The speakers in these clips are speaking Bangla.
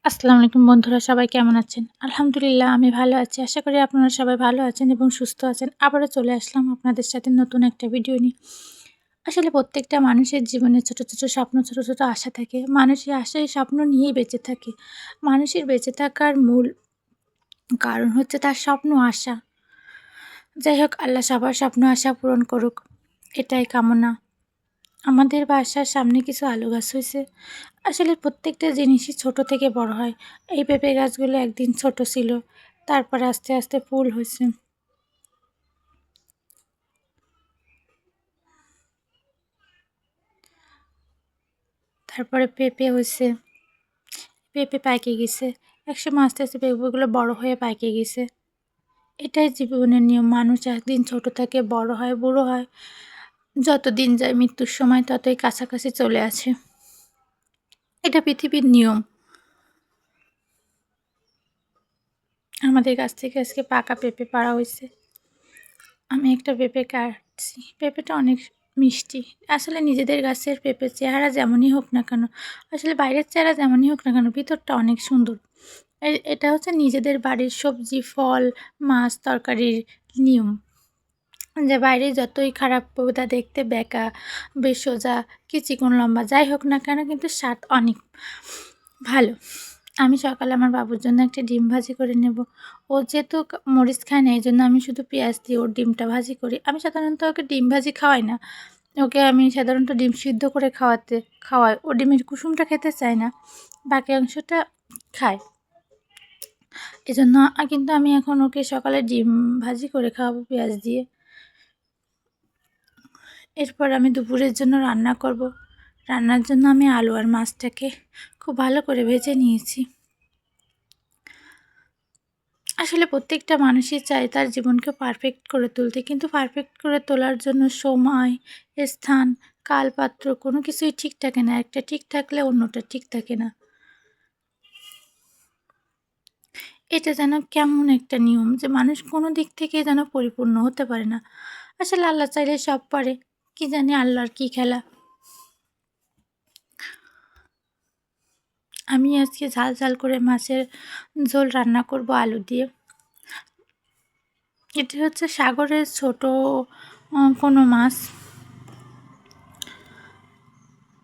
আসসালামু আলাইকুম বন্ধুরা, সবাই কেমন আছেন? আলহামদুলিল্লাহ আমি ভালো আছি। আশা করি আপনারা সবাই ভালো আছেন এবং সুস্থ আছেন। আবারও চলে আসলাম আপনাদের সাথে নতুন একটা ভিডিও নিয়ে। আসলে প্রত্যেকটা মানুষের জীবনে ছোট, ছোট স্বপ্ন, ছোট, ছোট আশা থাকে। মানুষ এই আশা, এই স্বপ্ন নিয়েই বেঁচে থাকে। মানুষের বেঁচে থাকার মূল কারণ হচ্ছে তার স্বপ্ন, আশা। যাই হোক, আল্লাহ সবার স্বপ্ন আশা পূরণ করুক, এটাই কামনা। আমাদের বাসার সামনে কিছু আলু গাছ হয়েছে। আসলে প্রত্যেকটা জিনিসই ছোট থেকে বড় হয়। এই পেঁপে গাছগুলো একদিন ছোট ছিল, তারপরে আস্তে আস্তে ফুল হয়েছে। তারপরে পেঁপে হয়েছে, পেঁপে পাইকে গেছে। একসময় আস্তে আস্তে পেঁপেগুলো বড় হয়ে পাইকে গেছে। এটাই জীবনের নিয়ম। মানুষ একদিন ছোট থেকে বড় হয়, বুড়ো হয়। যত দিন যায় মৃত্যুর সময় ততই কাছাকাছি চলে আসে। এটা পৃথিবীর নিয়ম। আমাদের গাছ থেকে আজকে পাকা পেঁপে পাড়া হয়েছে। আমি একটা পেঁপে কাটছি। পেঁপেটা অনেক মিষ্টি। আসলে নিজেদের গাছের পেঁপের চেহারা যেমনই হোক না কেন, আসলে বাইরের চেহারা যেমনই হোক না কেন, ভিতরটা অনেক সুন্দর। এটা হচ্ছে নিজেদের বাড়ির সবজি, ফল, মাছ, তরকারির নিয়ম। যে বাইরে যতই খারাপ ওটা দেখতে বেঁকা, বেশ সোজা, কি চিকন লম্বা যাই হোক না কেন, কিন্তু স্বাদ অনেক ভালো। আমি সকালে আমার বাবুর জন্য একটা ডিম ভাজি করে নেব। ও যেহেতু মরিচ খায় না, এইজন্য আমি শুধু পেঁয়াজ দিয়ে ওর ডিমটা ভাজি করি। আমি সাধারণত ওকে ডিম ভাজি খাওয়াই না। ওকে আমি সাধারণত ডিম সিদ্ধ করে খাওয়াই। ও ডিমের কুসুমটা খেতে চায় না, বাকি অংশটা খায়। এজন্য কিন্তু আমি এখন ওকে সকালে ডিম ভাজি করে খাওয়াবো পেঁয়াজ দিয়ে। এরপর আমি দুপুরের জন্য রান্না করব। রান্নার জন্য আমি আলু আর মাছটাকে খুব ভালো করে ভেজে নিয়েছি। আসলে প্রত্যেকটা মানুষই চায় তার জীবনকে পারফেক্ট করে তুলতে, কিন্তু পারফেক্ট করে তোলার জন্য সময়, স্থান, কাল, পাত্র কোনো কিছুই ঠিক থাকে না। একটা ঠিক থাকলে অন্যটা ঠিক থাকে না। এটা যেন কেমন একটা নিয়ম যে মানুষ কোনো দিক থেকে যেন পরিপূর্ণ হতে পারে না। আসলে আল্লাহ চাইলে সব পারে। কি জানি আল্লাহর কী খেলা। আমি আজকে ঝাল ঝাল করে মাছের ঝোল রান্না করব আলু দিয়ে। এটি হচ্ছে সাগরের ছোট কোনো মাছ।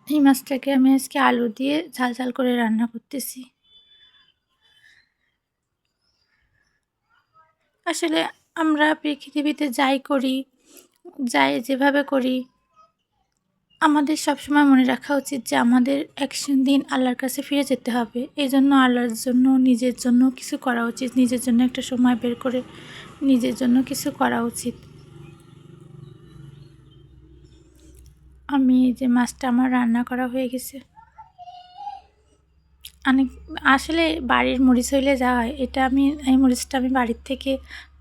এই মাছটাকে আমি আজকে আলু দিয়ে ঝাল ঝাল করে রান্না করতেছি। আসলে আমরা পৃথিবীতে যাই করি, যাই যেভাবে করি, আমাদের সবসময় মনে রাখা উচিত যে আমাদের দিন আল্লাহর কাছে ফিরে যেতে হবে। এই জন্য আল্লাহর জন্য, নিজের জন্য কিছু করা উচিত। নিজের জন্য একটা সময় বের করে নিজের জন্য কিছু করা উচিত। আমি এই যে মাছটা আমার রান্না করা হয়ে গেছে। অনেক আসলে বাড়ির মরিচ হইলে যা হয়, এই মরিচটা আমি বাড়ির থেকে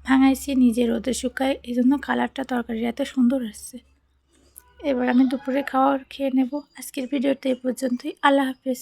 ভাঙাইছি, নিজে রোদে শুকাই, এই জন্য কালারটা তরকারির এত সুন্দর আসছে। এবার আমি দুপুরে খেয়ে নেব। আজকের ভিডিওটা এই পর্যন্তই। আল্লাহ হাফেজ।